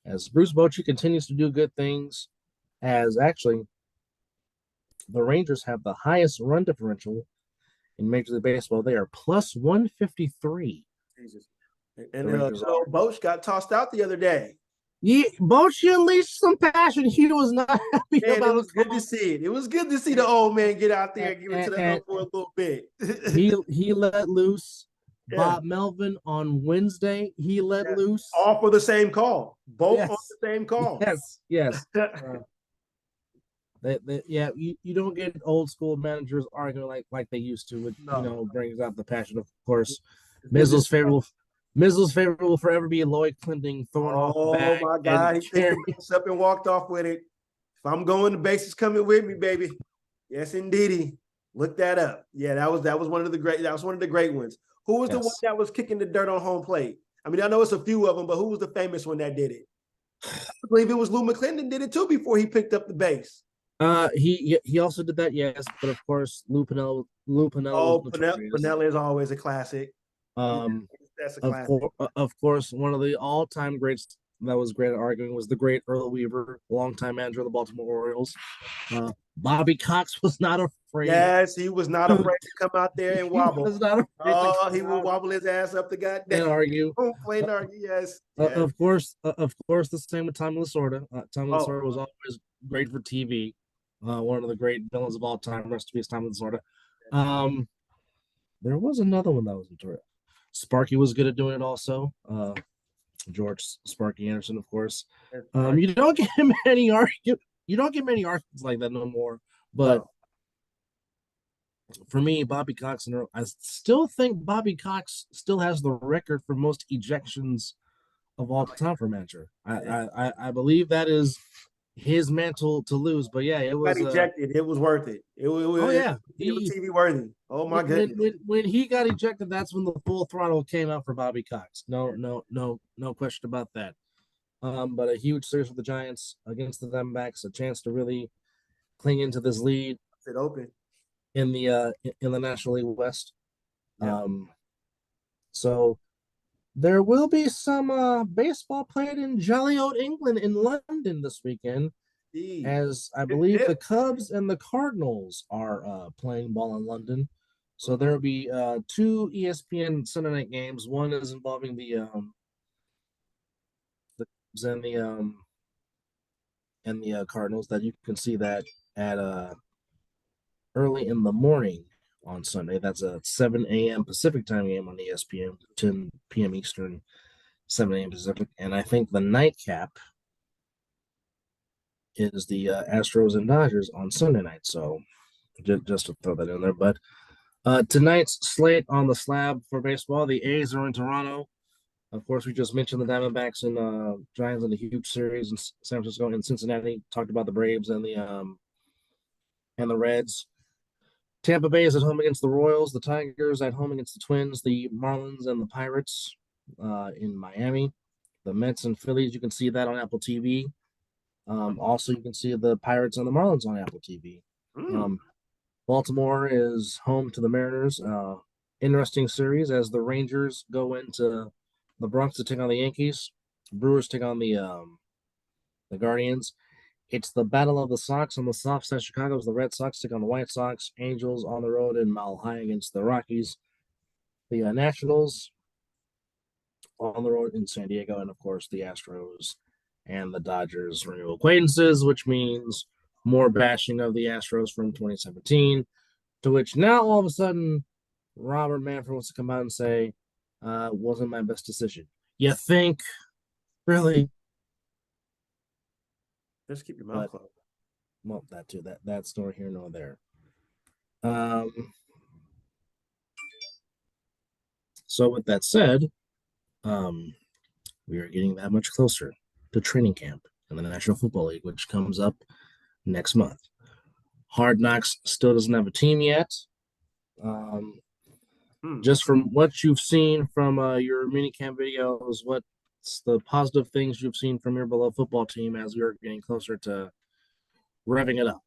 As Bruce Bochy continues to do good things, as actually the Rangers have the highest run differential in Major League Baseball. They are plus 153. Jesus. And Boch got tossed out the other day. Yeah, Bochy unleashed some passion. He was not happy Man, about it was good to see it. It was good to see the old man get out there and give it to the help for a little bit. he let loose. Bob Melvin on Wednesday, he let loose. All for the same call. Both on the same call. Yes. You don't get old school managers arguing like they used to, which brings out the passion. Of course, Mizzle's favorite will forever be Lloyd Clinton throwing off the bag. Oh my God, he picked the base up and walked off with it. If I'm going, the base is coming with me, baby. Yes, indeedy. Look that up. Yeah, that was one of the great ones. Who was the one that was kicking the dirt on home plate? I mean, I know it's a few of them, but who was the famous one that did it? I believe it was Lou McClendon did it too before he picked up the base. He also did that, yes, but of course Lou Piniella. Piniella is always a classic. That's a classic. Of course, one of the all-time greats that was great at arguing was the great Earl Weaver, longtime manager of the Baltimore Orioles. Bobby Cox was not afraid. Yes, he was not afraid to come out there and wobble. He would wobble his ass up the goddamn and argue. Yes. Of course, the same with Tommy Lasorda. Tommy Lasorda was always great for TV. One of the great villains of all time. Rest in peace, Tommy Lasorda. There was another one that was notorious. Sparky was good at doing it also. George Sparky Anderson, of course. You don't get many arguments like that no more. But for me, Bobby Cox and Earl, I still think Bobby Cox still has the record for most ejections of all time for manager. I believe that is his mantle to lose. But yeah, it was ejected. It was worth it. It was TV worthy. Oh my goodness. When he got ejected, that's when the full throttle came out for Bobby Cox. No question about that. But a huge series for the Giants against the Diamondbacks, a chance to really cling into this lead. It open in the National League West. So there will be some baseball played in jolly old England in London this weekend, as I believe the Cubs and the Cardinals are playing ball in London. So there will be 2 ESPN Sunday night games. One is involving the Cubs and the Cardinals. That you can see that at early in the morning on Sunday. That's a 7 a.m. Pacific time game on ESPN, 10 p.m. Eastern, 7 a.m. Pacific. And I think the nightcap is the Astros and Dodgers on Sunday night. So just to throw that in there. But tonight's slate on the slab for baseball, the A's are in Toronto. Of course, we just mentioned the Diamondbacks and Giants in a huge series in San Francisco and Cincinnati. Talked about the Braves and the Reds. Tampa Bay is at home against the Royals. The Tigers at home against the Twins. The Marlins and the Pirates in Miami. The Mets and Phillies, you can see that on Apple TV. Also, you can see the Pirates and the Marlins on Apple TV. Baltimore is home to the Mariners. Interesting series as the Rangers go into the Bronx to take on the Yankees. Brewers take on the Guardians. It's the Battle of the Sox on the soft side. Chicago's the Red Sox take on the White Sox. Angels on the road in Mile High against the Rockies. The Nationals on the road in San Diego, and of course the Astros and the Dodgers are new acquaintances, which means more bashing of the Astros from 2017. To which now all of a sudden, Robert Manfred wants to come out and say, wasn't my best decision. You think? Really? Just keep your mouth closed. Well, that too. That's nor here nor there. So with that said, we are getting that much closer to training camp in the National Football League, which comes up next month. Hard Knocks still doesn't have a team yet. Just from what you've seen from your minicamp videos, what's the positive things you've seen from your beloved football team as we are getting closer to revving it up?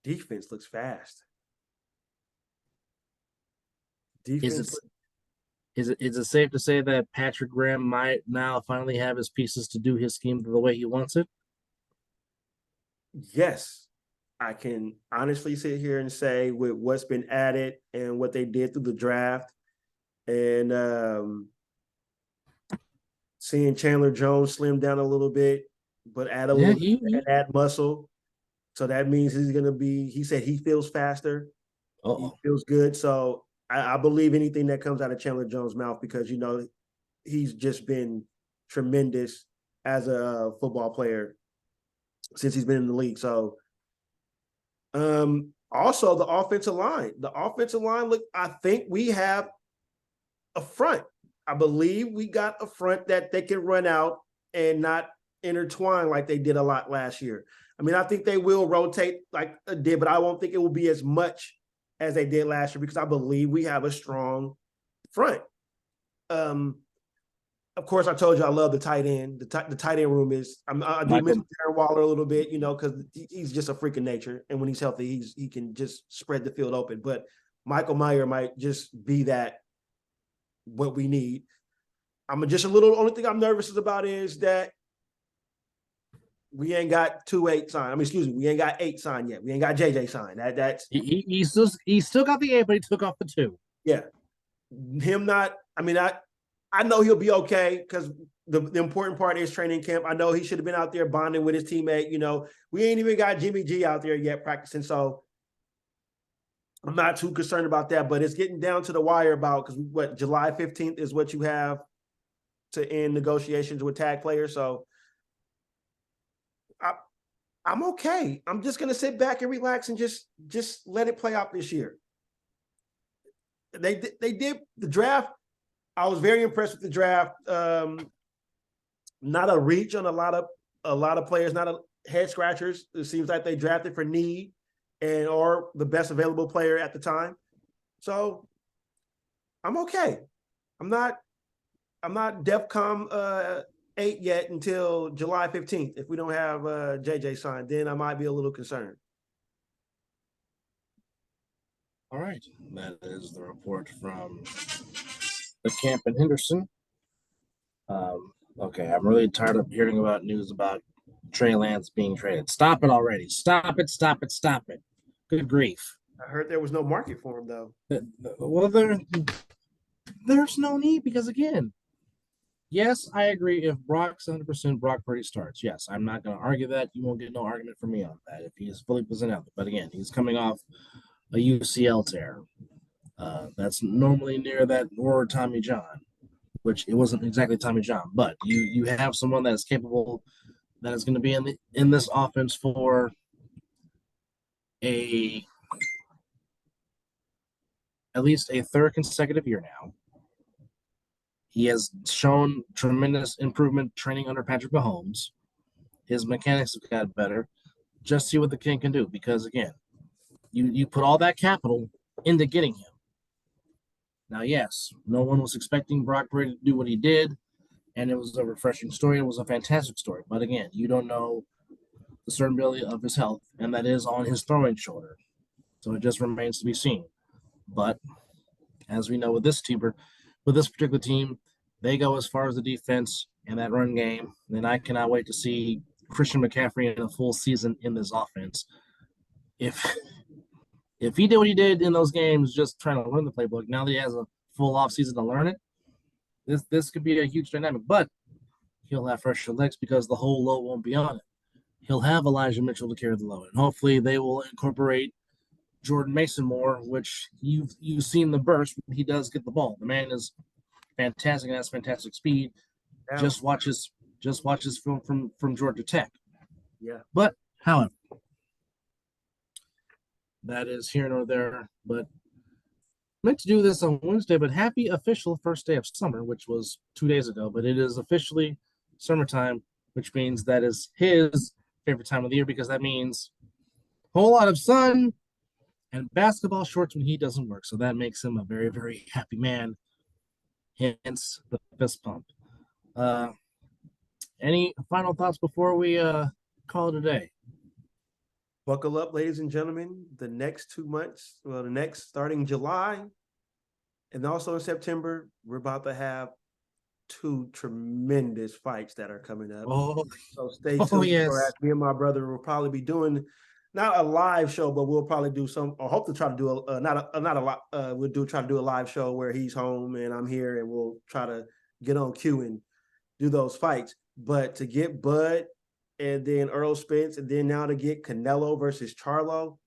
Defense looks fast. Is it safe to say that Patrick Graham might now finally have his pieces to do his scheme the way he wants it? Yes. I can honestly sit here and say with what's been added and what they did through the draft and seeing Chandler Jones slim down a little bit, but add a little and add muscle. So that means he's going to be, he said he feels faster. He feels good. So I believe anything that comes out of Chandler Jones' mouth because, you know, he's just been tremendous as a football player since he's been in the league. So, also the offensive line. The offensive line, look, I think we have a front. I believe we got a front that they can run out and not intertwine like they did a lot last year. I mean, I think they will rotate like they did, but I won't think it will be as much as they did last year because I believe we have a strong front. Of course, I told you I love the tight end. The tight end room is I do miss Darren Waller a little bit, you know, because he's just a freak of nature, and when he's healthy, he can just spread the field open. But Michael Mayer might just be that what we need. I'm just a little. Only thing I'm nervous about is that we ain't got 2-8 signed. I mean, excuse me, we ain't got 8 signed yet. We ain't got JJ signed. That's he still got the 8, but he took off the 2. Yeah, him not. I mean, I know he'll be okay because the important part is training camp. I know he should have been out there bonding with his teammate. You know, we ain't even got Jimmy G out there yet practicing, so I'm not too concerned about that. But it's getting down to the wire about because what July 15th is what you have to end negotiations with tag players. So I'm okay. I'm just gonna sit back and relax and just let it play out this year. They did the draft. I was very impressed with the draft. Not a reach on a lot of players, not a head scratchers. It seems like they drafted for need and or the best available player at the time. So I'm okay. I'm not DEFCON 8 yet until July 15th. If we don't have JJ signed, then I might be a little concerned. All right. That is the report from the camp in Henderson. Okay, I'm really tired of hearing about news about Trey Lance being traded. Stop it already. Stop it. Good grief. I heard there was no market for him, though. Well, there's no need because, again, yes, I agree. If Brock's 100%, Brock Purdy starts. Yes, I'm not going to argue that. You won't get no argument from me on that if he is fully presented. But, again, he's coming off a UCL tear. That's normally near that or Tommy John, which it wasn't exactly Tommy John, but you have someone that is capable, that is going to be in this offense for at least a third consecutive year now. He has shown tremendous improvement training under Patrick Mahomes. His mechanics have got better. Just see what the kid can do because, again, You put all that capital into getting him. Now, yes, no one was expecting Brock Purdy to do what he did, and it was a refreshing story. It was a fantastic story. But again, you don't know the certainty of his health, and that is on his throwing shoulder. So it just remains to be seen. But as we know with this team, with this particular team, they go as far as the defense and that run game. And I cannot wait to see Christian McCaffrey in a full season in this offense. If he did what he did in those games, just trying to learn the playbook, now that he has a full offseason to learn it, this could be a huge dynamic. But he'll have fresher legs because the whole load won't be on it. He'll have Elijah Mitchell to carry the load, and hopefully they will incorporate Jordan Mason more, which you've seen the burst. He does get the ball. The man is fantastic and has fantastic speed. Yeah. Just watches film from Georgia Tech. Yeah. But however, that is here nor there. But meant to do this on Wednesday, but happy official first day of summer, which was 2 days ago. But it is officially summertime, which means that is his favorite time of the year because that means a whole lot of sun and basketball shorts when he doesn't work. So that makes him a very, very happy man. Hence the fist pump. Any final thoughts before we call it a day? Buckle up, ladies and gentlemen. The next 2 months, starting July and also in September, we're about to have 2 tremendous fights that are coming up. Oh, so stay tuned. Oh, yes. For me and my brother will probably be doing not a live show, but we'll probably do some, or hope to try to do we'll try to do a live show where he's home and I'm here, and we'll try to get on cue and do those fights. But to get Bud and then Earl Spence, and then now to get Canelo versus Charlo,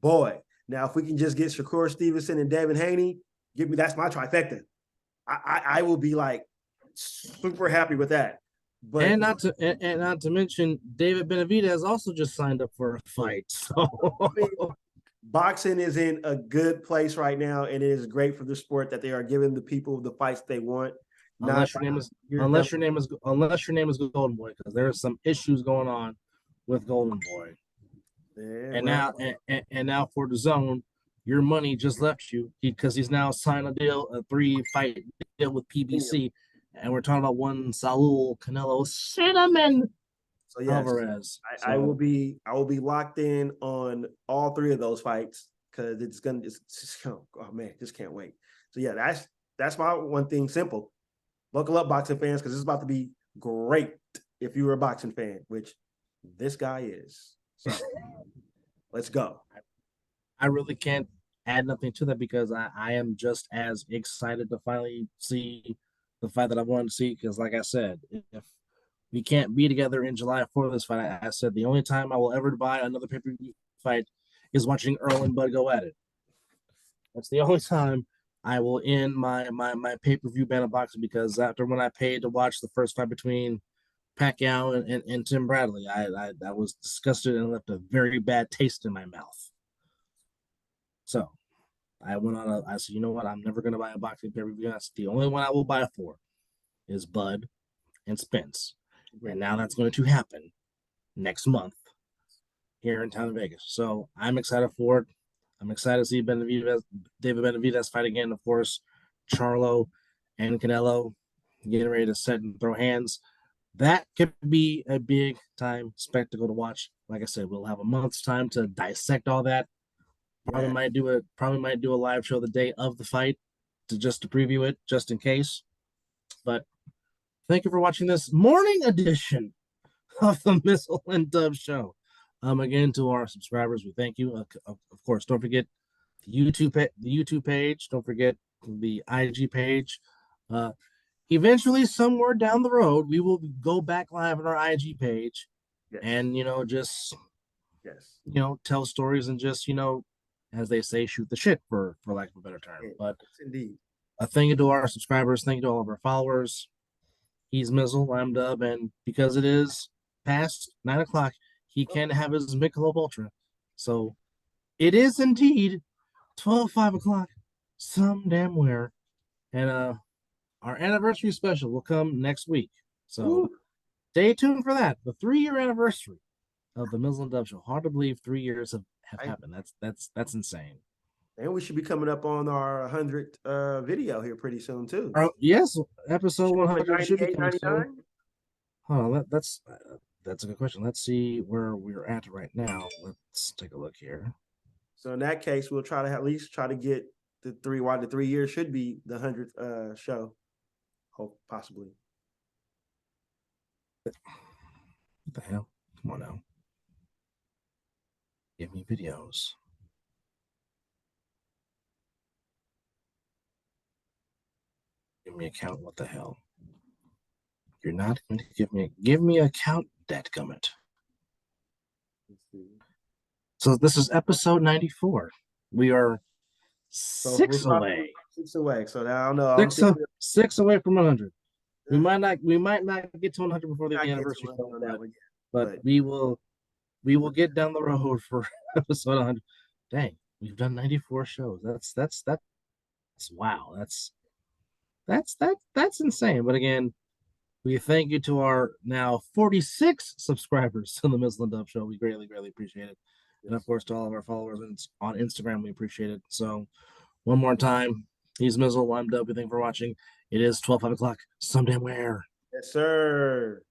boy. Now, if we can just get Shakur Stevenson and Devin Haney, that's my trifecta. I will be like super happy with that. But and not to mention, David Benavidez also just signed up for a fight. So boxing is in a good place right now, and it is great for the sport that they are giving the people the fights they want. Unless your name is Golden Boy, because there are some issues going on with Golden Boy. Yeah, and now for the zone, your money just left you because he's now signed a 3-fight deal with PBC, and we're talking about one Saul Canelo Cinnamon Alvarez. I will be locked in on all 3 of those fights because just can't wait. So yeah, that's my one thing. Simple. Buckle up, boxing fans, because it's about to be great if you're a boxing fan, which this guy is. So let's go. I really can't add nothing to that because I am just as excited to finally see the fight that I wanted to see. Because, like I said, if we can't be together in July for this fight, I said the only time I will ever buy another pay-per-view fight is watching Earl and Bud go at it. That's the only time I will end my pay-per-view ban of boxing, because after when I paid to watch the first fight between Pacquiao and Tim Bradley, I was disgusted and left a very bad taste in my mouth. So I went on I said, you know what? I'm never going to buy a boxing pay-per-view. That's the only one I will buy for is Bud and Spence. And now that's going to happen next month here in town in Vegas. So I'm excited for it. I'm excited to see David Benavidez fight again. Of course, Charlo and Canelo getting ready to set and throw hands. That could be a big time spectacle to watch. Like I said, we'll have a month's time to dissect all that. Probably might do a live show the day of the fight to preview it, just in case. But thank you for watching this morning edition of the Mizzle An Dub Show. Again, to our subscribers, we thank you. Of course, don't forget the YouTube page. Don't forget the IG page. Eventually, somewhere down the road, we will go back live on our IG page, and just tell stories and just as they say, shoot the shit for lack of a better term. But indeed, thank you to our subscribers. Thank you to all of our followers. He's Mizzle, I'm Dub, and because it is past 9 o'clock, he can have his Michelob Ultra. So it is indeed 5 o'clock, some damn where. And our anniversary special will come next week. So stay tuned for that. The 3-year anniversary of the Mizzle An Dub Show. Hard to believe 3 years have have happened. That's insane. And we should be coming up on our 100th video here pretty soon too. Yes, episode 100 should be coming soon. 99? Hold on, that's a good question. Let's see where we're at right now. Let's take a look here. So in that case, we'll try to at least try to get the 3 years should be the 100th show. Hope possibly. What the hell? Come on now. Give me videos. Give me a count. What the hell? You're not going to give me a count, dadgummit. So this is episode 94. We are six away. 6 away. So now I don't know. Six away from 100. We might not get to 100 before the anniversary, but we will get down the road for episode 100. Dang, we've done 94 shows. That's wow. That's insane. But again, we thank you to our now 46 subscribers to the Mizzle An Dub Show. We greatly appreciate it. And of course, to all of our followers on Instagram, we appreciate it. So, one more time, he's Mizzle, I'm Dub. Thank you for watching. It is 12 o'clock. Some damn where. Yes, sir.